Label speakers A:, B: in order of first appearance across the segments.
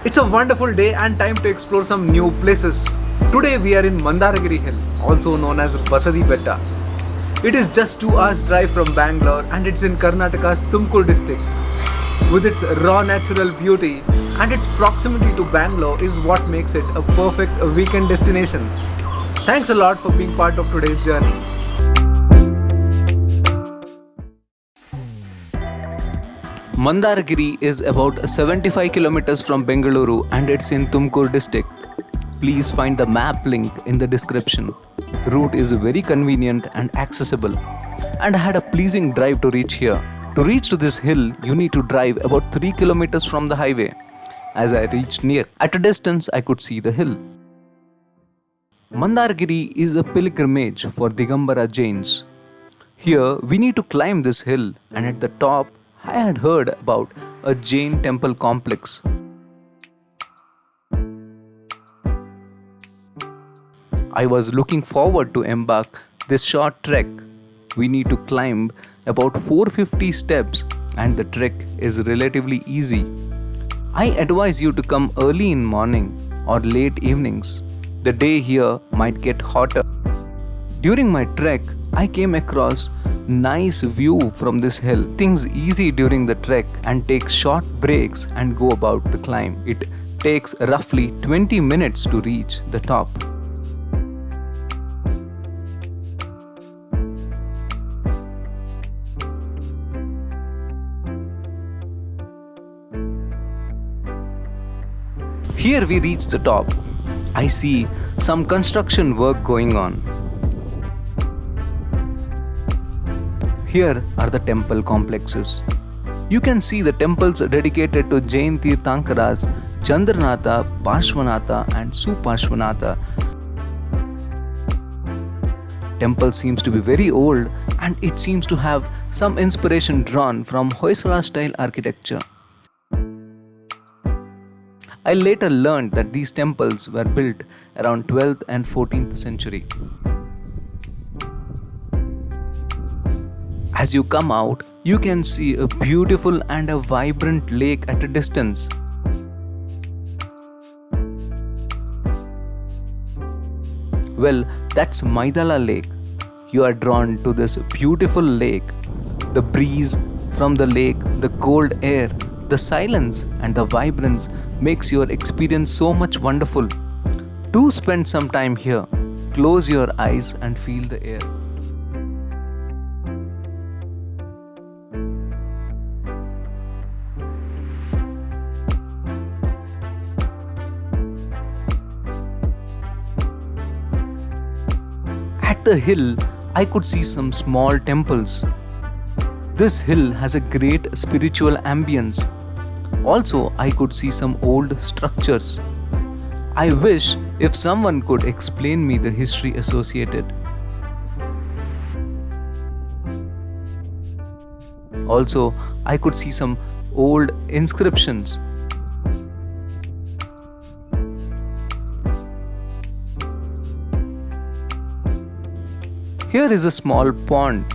A: It's a wonderful day and time to explore some new places. Today we are in Mandaragiri Hill, also known as Basadi Betta. It is just 2 hours drive from Bangalore and it's in Karnataka's Tumkur District. With its raw natural beauty and its proximity to Bangalore is what makes it a perfect weekend destination. Thanks a lot for being part of today's journey. Mandaragiri is about 75 kilometers from Bengaluru and it's in Tumkur District. Please find the map link in the description. The route is very convenient and accessible and I had a pleasing drive to reach here. To reach to this hill, you need to drive about 3 kilometers from the highway. As I reached near, at a distance I could see the hill. Mandaragiri is a pilgrimage for Digambara Jains. Here we need to climb this hill and at the top I had heard about a Jain Temple Complex. I was looking forward to embark this short trek. We need to climb about 450 steps and the trek is relatively easy. I advise you to come early in morning or late evenings. The day here might get hotter. During my trek, I came across nice view from this hill. Things easy during the trek and take short breaks and go about the climb. It takes roughly 20 minutes to reach the top. Here we reach the top. I see some construction work going on. Here are the temple complexes. You can see the temples dedicated to Jain Tirthankaras, Chandranatha, Parshvanatha and Suparshvanatha. Temple seems to be very old and it seems to have some inspiration drawn from Hoysala style architecture. I later learned that these temples were built around 12th and 14th century. As you come out, you can see a beautiful and a vibrant lake at a distance. Well, that's Mydala Lake. You are drawn to this beautiful lake. The breeze from the lake, the cold air, the silence and the vibrance makes your experience so much wonderful. Do spend some time here. Close your eyes and feel the air. At the hill, I could see some small temples. This hill has a great spiritual ambience. Also, I could see some old structures. I wish if someone could explain me the history associated. Also, I could see some old inscriptions. Here is a small pond.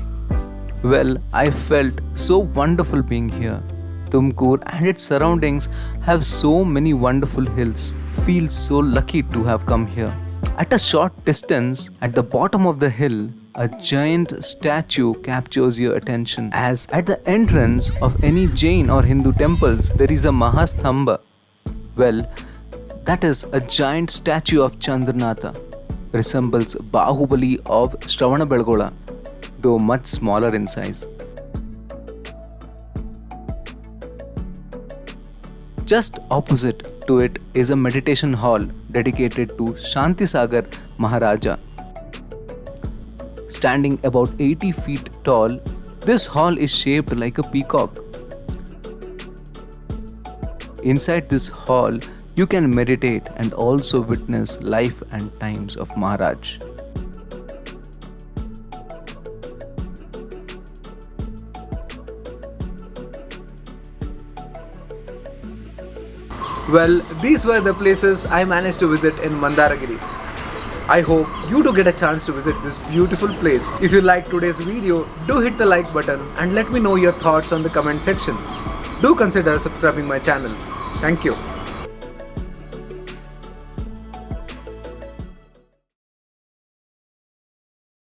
A: Well, I felt so wonderful being here. Tumkur and its surroundings have so many wonderful hills. Feel so lucky to have come here. At a short distance, at the bottom of the hill, a giant statue captures your attention. As at the entrance of any Jain or Hindu temples, there is a Mahastambha. Well, that is a giant statue of Chandranatha. Resembles Bahubali of Shravanabelagola, though much smaller in size. Just opposite to it is a meditation hall dedicated to Shantisagar Maharaja. Standing about 80 feet tall, this hall is shaped like a peacock. Inside this hall, you can meditate and also witness life and times of Maharaj. Well, these were the places I managed to visit in Mandaragiri. I hope you do get a chance to visit this beautiful place. If you liked today's video, do hit the like button and let me know your thoughts on the comment section. Do consider subscribing my channel. Thank you.